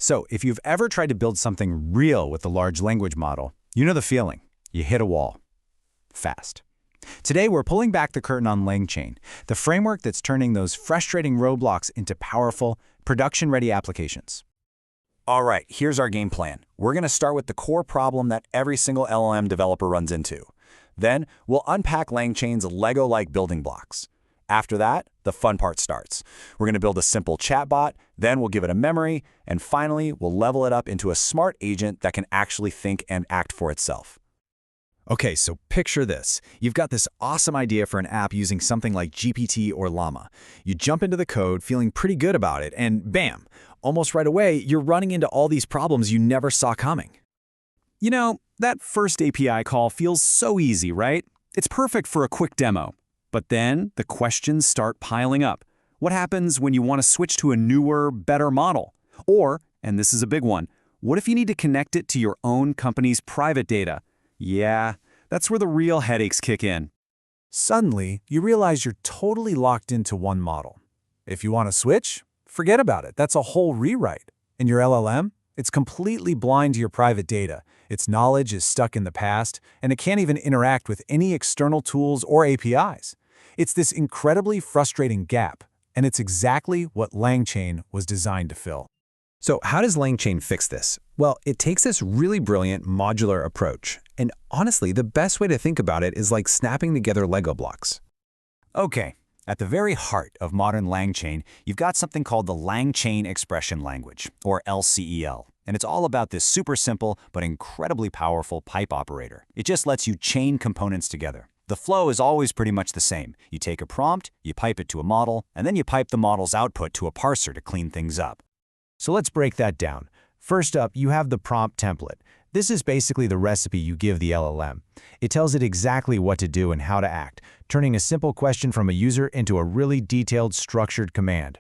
So if you've ever tried to build something real with a large language model, you know the feeling. You hit a wall. Fast. Today, we're pulling back the curtain on LangChain, the framework that's turning those frustrating roadblocks into powerful, production-ready applications. All right, here's our game plan. We're going to start with the core problem that every single LLM developer runs into. Then, we'll unpack LangChain's Lego-like building blocks. After that, the fun part starts. We're going to build a simple chatbot, then we'll give it a memory, and finally, we'll level it up into a smart agent that can actually think and act for itself. Okay, so picture this. You've got this awesome idea for an app using something like GPT or Llama. You jump into the code feeling pretty good about it, and bam, almost right away, you're running into all these problems you never saw coming. You know, that first API call feels so easy, right? It's perfect for a quick demo. But then the questions start piling up. What happens when you want to switch to a newer, better model? Or, and this is a big one, what if you need to connect it to your own company's private data? Yeah, that's where the real headaches kick in. Suddenly, you realize you're totally locked into one model. If you want to switch, forget about it. That's a whole rewrite. In your LLM, it's completely blind to your private data. Its knowledge is stuck in the past, and it can't even interact with any external tools or APIs. It's this incredibly frustrating gap, and it's exactly what LangChain was designed to fill. So how does LangChain fix this? Well, it takes this really brilliant modular approach. And honestly, the best way to think about it is like snapping together Lego blocks. Okay, at the very heart of modern LangChain, you've got something called the LangChain Expression Language, or LCEL. And it's all about this super simple but incredibly powerful pipe operator. It just lets you chain components together. The flow is always pretty much the same. You take a prompt, you pipe it to a model, and then you pipe the model's output to a parser to clean things up. So let's break that down. First up, you have the prompt template. This is basically the recipe you give the LLM. It tells it exactly what to do and how to act, turning a simple question from a user into a really detailed, structured command.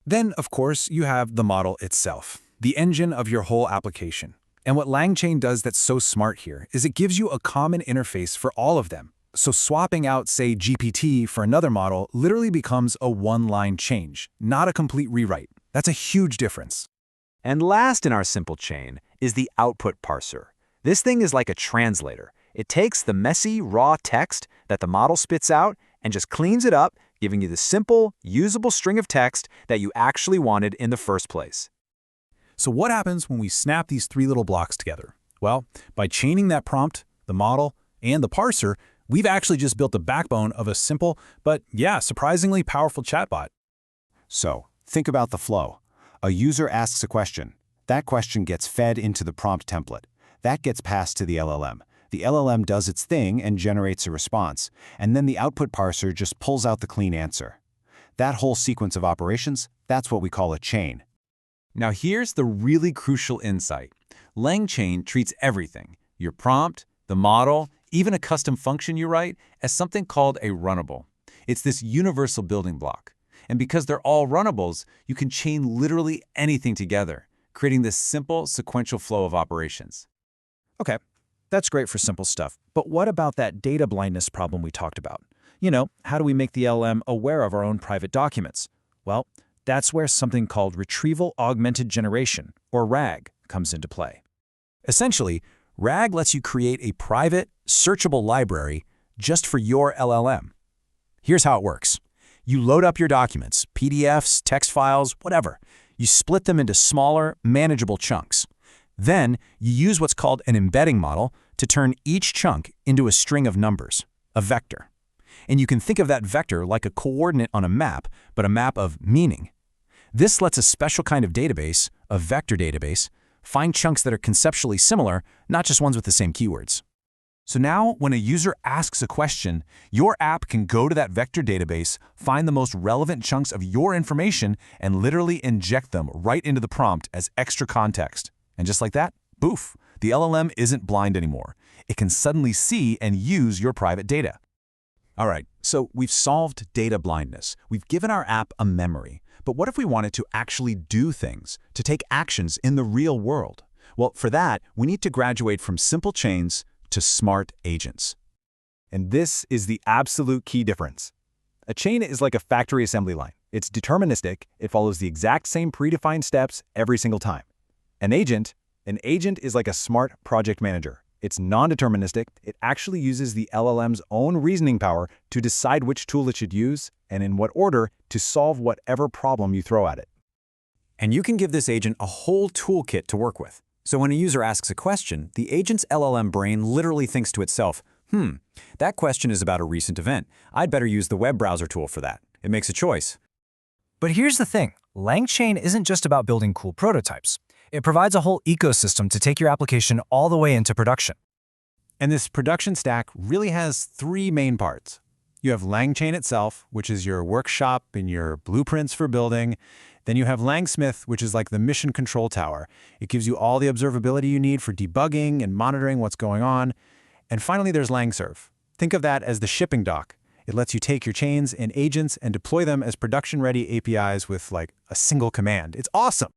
Then, of course, you have the model itself, the engine of your whole application. And what LangChain does that's so smart here is it gives you a common interface for all of them. So swapping out, say, GPT for another model literally becomes a one-line change, not a complete rewrite. That's a huge difference. And last in our simple chain is the output parser. This thing is like a translator. It takes the messy, raw text that the model spits out and just cleans it up, giving you the simple, usable string of text that you actually wanted in the first place. So what happens when we snap these three little blocks together? Well, by chaining that prompt, the model, and the parser, we've actually just built the backbone of a simple, but yeah, surprisingly powerful chatbot. So, think about the flow. A user asks a question. That question gets fed into the prompt template. That gets passed to the LLM. The LLM does its thing and generates a response, and then the output parser just pulls out the clean answer. That whole sequence of operations, that's what we call a chain. Now here's the really crucial insight. LangChain treats everything, your prompt, the model, even a custom function you write, as something called a runnable. It's this universal building block. And because they're all runnables, you can chain literally anything together, creating this simple sequential flow of operations. Okay, that's great for simple stuff. But what about that data blindness problem we talked about? You know, how do we make the LLM aware of our own private documents? Well, that's where something called Retrieval-Augmented Generation, or RAG, comes into play. Essentially, RAG lets you create a private, searchable library just for your LLM. Here's how it works. You load up your documents, PDFs, text files, whatever. You split them into smaller, manageable chunks. Then, you use what's called an embedding model to turn each chunk into a string of numbers, a vector. And you can think of that vector like a coordinate on a map, but a map of meaning. This lets a special kind of database, a vector database, find chunks that are conceptually similar, not just ones with the same keywords. So now, when a user asks a question, your app can go to that vector database, find the most relevant chunks of your information, and literally inject them right into the prompt as extra context. And just like that, boof, the LLM isn't blind anymore. It can suddenly see and use your private data. All right, so we've solved data blindness. We've given our app a memory. But what if we wanted to actually do things, to take actions in the real world? Well, for that, we need to graduate from simple chains to smart agents. And this is the absolute key difference. A chain is like a factory assembly line. It's deterministic, it follows the exact same predefined steps every single time. An agent is like a smart project manager. It's non-deterministic. It actually uses the LLM's own reasoning power to decide which tool it should use and in what order to solve whatever problem you throw at it. And you can give this agent a whole toolkit to work with. So when a user asks a question, the agent's LLM brain literally thinks to itself, that question is about a recent event. I'd better use the web browser tool for that. It makes a choice. But here's the thing. LangChain isn't just about building cool prototypes. It provides a whole ecosystem to take your application all the way into production. And this production stack really has three main parts. You have LangChain itself, which is your workshop and your blueprints for building. Then you have LangSmith, which is like the mission control tower. It gives you all the observability you need for debugging and monitoring what's going on. And finally, there's LangServe. Think of that as the shipping dock. It lets you take your chains and agents and deploy them as production-ready APIs with like a single command. It's awesome.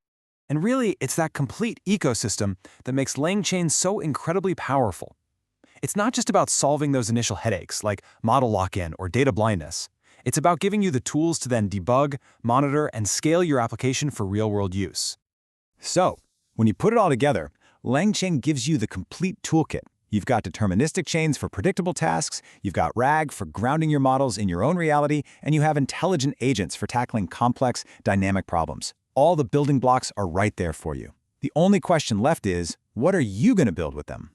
And really, it's that complete ecosystem that makes LangChain so incredibly powerful. It's not just about solving those initial headaches like model lock-in or data blindness. It's about giving you the tools to then debug, monitor, and scale your application for real-world use. So, when you put it all together, LangChain gives you the complete toolkit. You've got deterministic chains for predictable tasks, you've got RAG for grounding your models in your own reality, and you have intelligent agents for tackling complex, dynamic problems. All the building blocks are right there for you. The only question left is, what are you going to build with them?